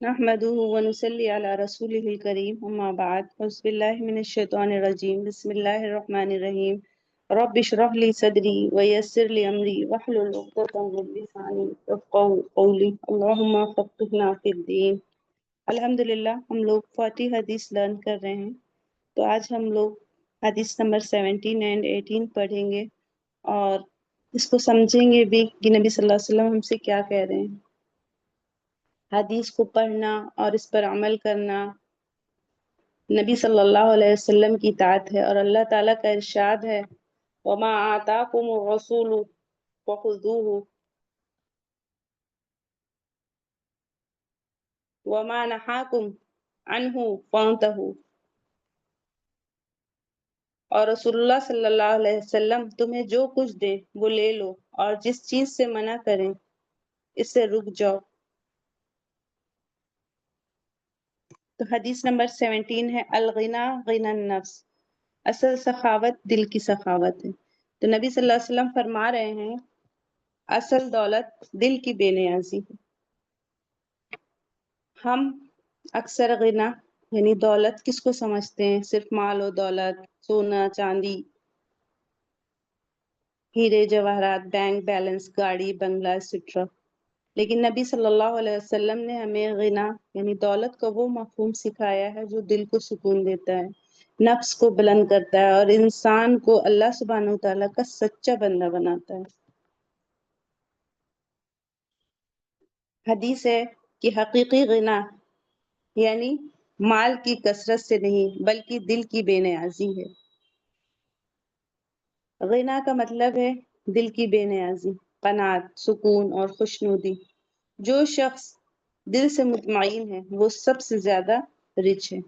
نحمده ونصلي على رسوله الكريم أما بعد أعوذ بالله من الشيطان الرجيم بسم الله الرحمن الرحيم رب اشرح لي صدري ويسر لي أمري واحلل عقدة من لساني يفقهوا قولي اللهم فقهنا في الدين۔ الحمدللہ ہم لوگ 40 حدیث لرن کر رہے ہیں، تو آج ہم لوگ حدیث نمبر 17 اینڈ 18 پڑھیں گے اور اس کو سمجھیں گے بھی کہ نبی صلی اللہ علیہ وسلم ہم سے کیا کہہ رہے ہیں۔ حدیث کو پڑھنا اور اس پر عمل کرنا نبی صلی اللہ علیہ وسلم کی اطاعت ہے، اور اللہ تعالیٰ کا ارشاد ہے وَمَا آتَاكُمُ الرَّسُولُ فَخُذُوهُ وَمَا نَهَاكُمْ عَنْهُ فَانْتَهُوا۔ اور رسول اللہ صلی اللہ علیہ وسلم تمہیں جو کچھ دے وہ لے لو، اور جس چیز سے منع کریں اس سے رک جاؤ۔ تو حدیث نمبر 17 ہے الغنا غنى النفس، اصل سخاوت دل کی سخاوت ہے۔ تو نبی صلی اللہ علیہ وسلم فرما رہے ہیں اصل دولت دل کی بے نیازی ہے۔ ہم اکثر غنا یعنی دولت کس کو سمجھتے ہیں؟ صرف مال و دولت، سونا چاندی، ہیرے جواہرات، بینک بیلنس، گاڑی بنگلہ ایٹسٹرا۔ لیکن نبی صلی اللہ علیہ وسلم نے ہمیں غنا یعنی دولت کا وہ مفہوم سکھایا ہے جو دل کو سکون دیتا ہے، نفس کو بلند کرتا ہے اور انسان کو اللہ سبحانہ و تعالیٰ کا سچا بندہ بناتا ہے۔ حدیث ہے کہ حقیقی غنا یعنی مال کی کثرت سے نہیں بلکہ دل کی بے نیازی ہے۔ غنا کا مطلب ہے دل کی بے نیازی، قناعت، سکون اور خوشنودی۔ جو شخص دل سے مطمئن ہے وہ سب سے زیادہ رچ ہے،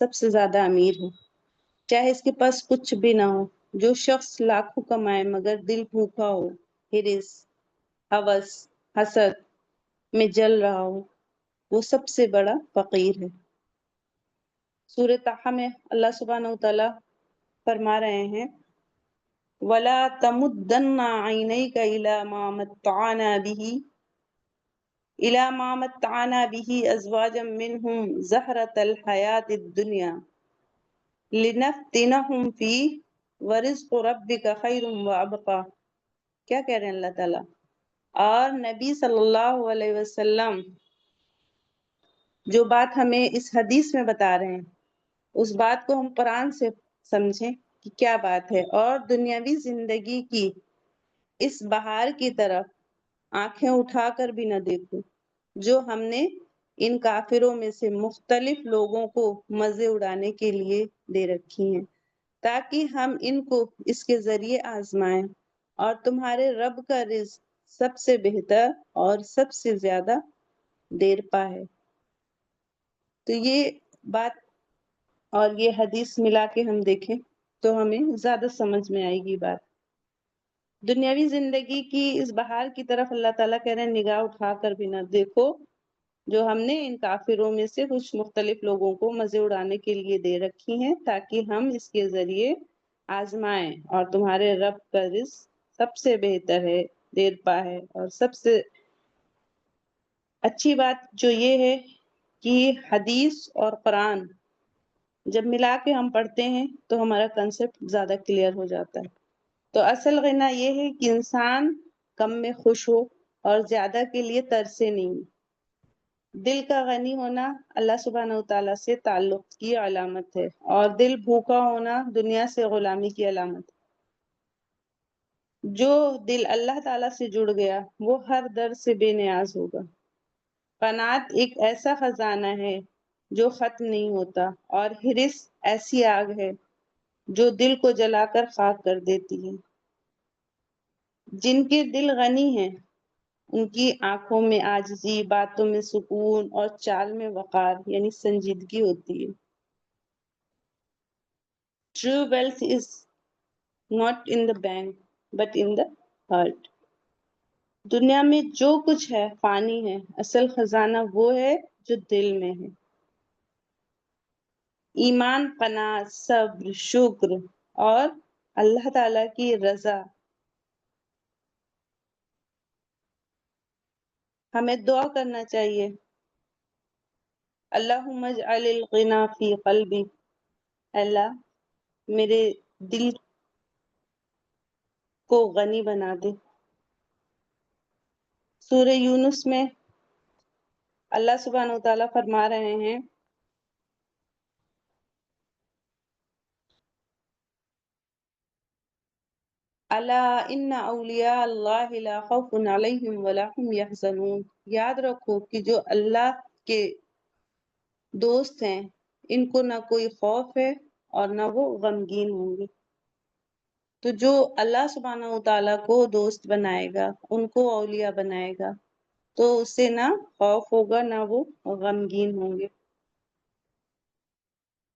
سب سے زیادہ امیر ہے، چاہے اس کے پاس کچھ بھی نہ ہو۔ جو شخص لاکھوں کمائے مگر دل بھوکا ہو، ہرس، ہوس، حسد میں جل رہا ہو، وہ سب سے بڑا فقیر ہے۔ سورۃ طٰہٰ میں اللہ سبحانہ وتعالیٰ فرما رہے ہیں وَلَا تَمُدَّنَّ عَيْنَيْكَ إِلَىٰ مَا مَتَّعْنَا بِهِ أَزْوَاجًا مِّنْهُمْ زَهْرَةَ الْحَيَاةِ الدُّنْيَا لِنَفْتِنَهُمْ فِيهِ وَرِزْقُ رَبِّكَ خَيْرٌ وَأَبْقَىٰ۔ کیا کہہ رہے ہیں اللہ تعالیٰ؟ اور نبی صلی اللہ علیہ وسلم جو بات ہمیں اس حدیث میں بتا رہے ہیں اس بات کو ہم قرآن سے سمجھیں کہ کیا بات ہے، اور دنیاوی زندگی کی اس بہار کی طرف آنکھیں اٹھا کر بھی نہ دیکھو جو ہم نے ان کافروں میں سے مختلف لوگوں کو مزے اڑانے کے لیے دے رکھی ہیں، تاکہ ہم ان کو اس کے ذریعے آزمائیں، اور تمہارے رب کا رزق سب سے بہتر اور سب سے زیادہ دیر پا ہے۔ تو یہ بات اور یہ حدیث ملا کے ہم دیکھیں تو ہمیں زیادہ سمجھ میں آئے گی بات۔ دنیاوی زندگی کی اس بہار کی طرف اللہ تعالیٰ کہہ رہے ہیں نگاہ اٹھا کر بھی نہ دیکھو جو ہم نے ان کافروں میں سے کچھ مختلف لوگوں کو مزے اڑانے کے لیے دے رکھی ہیں، تاکہ ہم اس کے ذریعے آزمائیں، اور تمہارے رب کا رزق سب سے بہتر ہے، دیر پا ہے۔ اور سب سے اچھی بات جو یہ ہے کہ حدیث اور قرآن جب ملا کے ہم پڑھتے ہیں تو ہمارا کنسیپٹ زیادہ کلیئر ہو جاتا ہے۔ تو اصل غنا یہ ہے کہ انسان کم میں خوش ہو اور زیادہ کے لیے ترسے نہیں۔ دل کا غنی ہونا اللہ سبحانہ وتعالیٰ سے تعلق کی علامت ہے، اور دل بھوکا ہونا دنیا سے غلامی کی علامت ہے۔ جو دل اللہ تعالیٰ سے جڑ گیا وہ ہر در سے بے نیاز ہوگا۔ قناعت ایک ایسا خزانہ ہے جو ختم نہیں ہوتا، اور ہرس ایسی آگ ہے جو دل کو جلا کر خاک کر دیتی ہے۔ جن کے دل غنی ہیں ان کی آنکھوں میں عاجزی، باتوں میں سکون اور چال میں وقار یعنی سنجیدگی ہوتی ہے۔ True wealth is not in the bank but in the heart۔ دنیا میں جو کچھ ہے فانی ہے، اصل خزانہ وہ ہے جو دل میں ہے۔ ایمان، قناعت، صبر، شکر اور اللہ تعالیٰ کی رضا۔ ہمیں دعا کرنا چاہیے اللہم اجعل الغنا فی قلبی، اللہ میرے دل کو غنی بنا دے۔ سورہ یونس میں اللہ سبحانہ و تعالیٰ فرما رہے ہیں الا ان اولیاء اللہ لا خوف علیہم ولا هم یحزنون، یاد رکھو کہ جو اللہ کے دوست ہیں ان کو نہ کوئی خوف ہے اور نہ وہ غمگین ہوں گے۔ تو جو اللہ سبحانہ و تعالیٰ کو دوست بنائے گا، ان کو اولیاء بنائے گا، تو اس سے نہ خوف ہوگا نہ وہ غمگین ہوں گے۔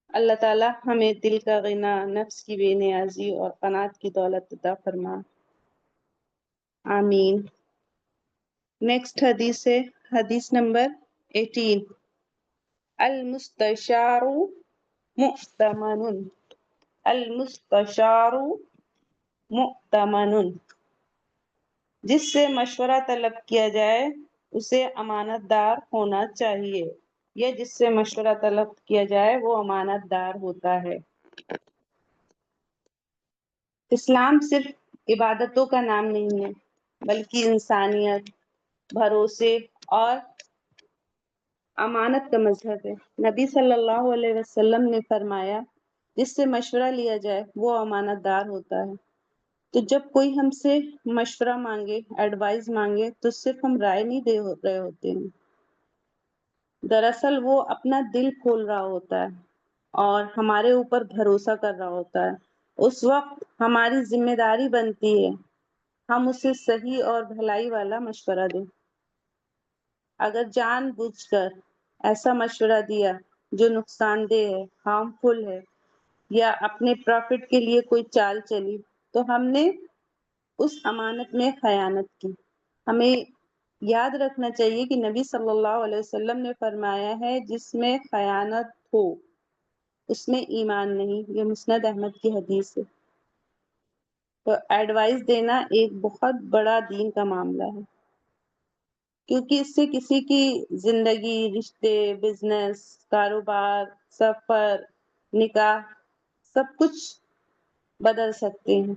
اللہ تعالیٰ ہمیں دل کا غنا، نفس کی بے نیازی اور قناعت کی دولت عطا فرما، آمین۔ نیکسٹ حدیث ہے حدیث نمبر 18، المستشار مؤتمن، المستشار مؤتمن، جس سے مشورہ طلب کیا جائے اسے امانت دار ہونا چاہیے، یا جس سے مشورہ طلب کیا جائے وہ امانت دار ہوتا ہے۔ اسلام صرف عبادتوں کا نام نہیں ہے بلکہ انسانیت، بھروسے اور امانت کا مذہب ہے۔ نبی صلی اللہ علیہ وسلم نے فرمایا جس سے مشورہ لیا جائے وہ امانت دار ہوتا ہے۔ تو جب کوئی ہم سے مشورہ مانگے، ایڈوائز مانگے، تو صرف ہم رائے نہیں دے رہے ہوتے ہیں، دراصل وہ اپنا دل کھول رہا ہوتا ہے اور ہمارے اوپر بھروسہ کر رہا ہوتا ہے۔ اس وقت ہماری ذمہ داری بنتی ہے ہم اسے صحیح اور بھلائی والا مشورہ دیں۔ اگر جان بوجھ کر ایسا مشورہ دیا جو نقصان دہ ہے، ہارمفل ہے، یا اپنے پروفٹ کے لیے کوئی چال چلی، تو ہم نے اس امانت میں خیانت کی۔ ہمیں یاد رکھنا چاہیے کہ نبی صلی اللہ علیہ وسلم نے فرمایا ہے جس میں خیانت ہو اس میں ایمان نہیں، یہ مسند احمد کی حدیث ہے۔ تو ایڈوائز دینا ایک بہت بڑا دین کا معاملہ ہے، کیونکہ اس سے کسی کی زندگی، رشتے، بزنس، کاروبار، سفر، نکاح، سب کچھ بدل سکتے ہیں۔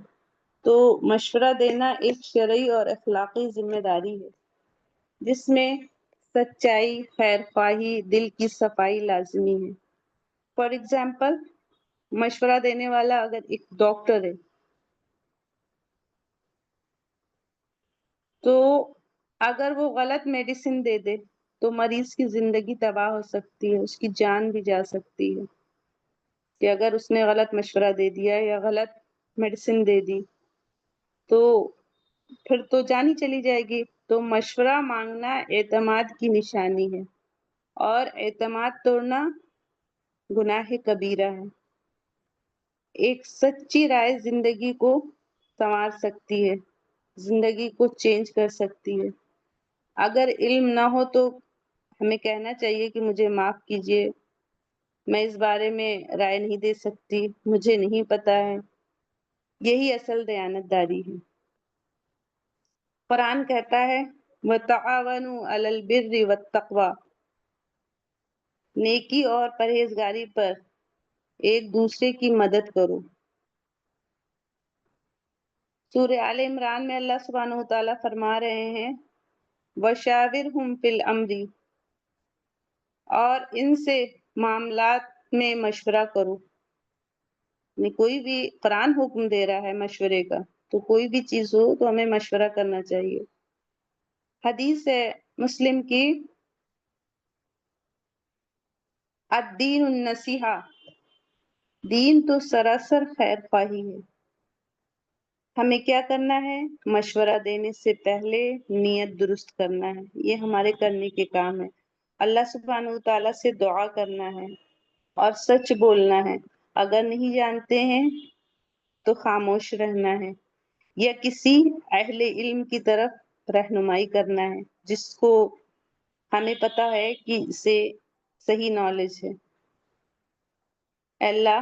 تو مشورہ دینا ایک شرعی اور اخلاقی ذمہ داری ہے جس میں سچائی، خیر خواہی، دل کی صفائی لازمی ہے۔ فار ایگزامپل، مشورہ دینے والا اگر ایک ڈاکٹر ہے تو اگر وہ غلط میڈیسن دے دے تو مریض کی زندگی تباہ ہو سکتی ہے، اس کی جان بھی جا سکتی ہے، کہ اگر اس نے غلط مشورہ دے دیا یا غلط میڈیسن دے دی تو پھر تو جان ہی چلی جائے گی۔ تو مشورہ مانگنا اعتماد کی نشانی ہے، اور اعتماد توڑنا گناہ کبیرہ ہے۔ ایک سچی رائے زندگی کو سنوار سکتی ہے، زندگی کو چینج کر سکتی ہے۔ اگر علم نہ ہو تو ہمیں کہنا چاہیے کہ مجھے معاف کیجیے، میں اس بارے میں رائے نہیں دے سکتی، مجھے نہیں پتا ہے۔ یہی اصل دیانتداری ہے۔ قرآن کہتا ہے وَتَعَاوَنُوا عَلَى الْبِرِّ وَالتَّقْوَى، نیکی اور پرہیزگاری پر ایک دوسرے کی مدد کرو۔ سورہ آل عمران میں اللہ سبحانہ وتعالیٰ فرما رہے ہیں وَشَاوِرْهُمْ فِي الْأَمْرِ، اور ان سے معاملات میں مشورہ کرو۔ یعنی کوئی بھی قرآن حکم دے رہا ہے مشورے کا، تو کوئی بھی چیز ہو تو ہمیں مشورہ کرنا چاہیے۔ حدیث ہے مسلم کی الدین النصیحہ، دین تو سراسر خیر خواہی ہے۔ ہمیں کیا کرنا ہے؟ مشورہ دینے سے پہلے نیت درست کرنا ہے، یہ ہمارے کرنے کے کام ہے۔ اللہ سبحانہ وتعالیٰ سے دعا کرنا ہے اور سچ بولنا ہے۔ اگر نہیں جانتے ہیں تو خاموش رہنا ہے، یا کسی اہل علم کی طرف رہنمائی کرنا ہے جس کو ہمیں پتا ہے کہ اسے صحیح نالج ہے۔ اللہ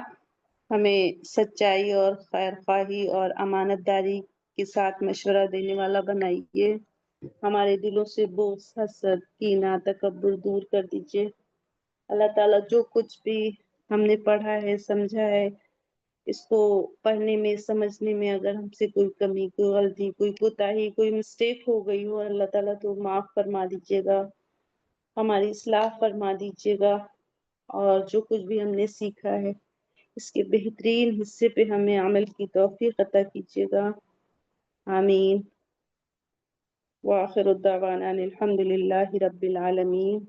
ہمیں سچائی اور خیر خواہی اور امانت داری کے ساتھ مشورہ دینے والا بنائیے۔ ہمارے دلوں سے بغض، حسد، کینہ، تکبر دور کر دیجیے۔ اللہ تعالیٰ جو کچھ بھی ہم نے پڑھا ہے سمجھا ہے اس کو پڑھنے میں سمجھنے میں اگر ہم سے کوئی کمی کوئی غلطی کوئی کوتاہی کوئی مسٹیک ہو گئی ہو اللہ تعالیٰ تو معاف فرما دیجیے گا ہماری اصلاح فرما دیجیے گا اور جو کچھ بھی ہم نے سیکھا ہے اس کے بہترین حصے پہ ہمیں عمل کی توفیق عطا کیجیے گا آمین وآخر الدعوانا ان الحمد للہ رب العالمین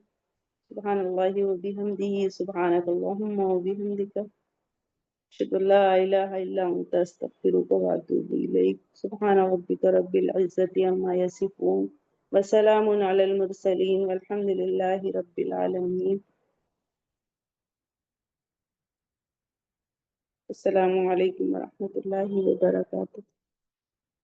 سبحان اللہ وبحمدہ سبحانک اللہم وبحمدک اشہد ان لا الہ الا انت استغفرک واتوب الیک سبحان ربک رب العزۃ عما یصفون وسلام علی المرسلین والحمد للہ رب العالمین السلام علیکم ورحمۃ اللہ وبرکاتہ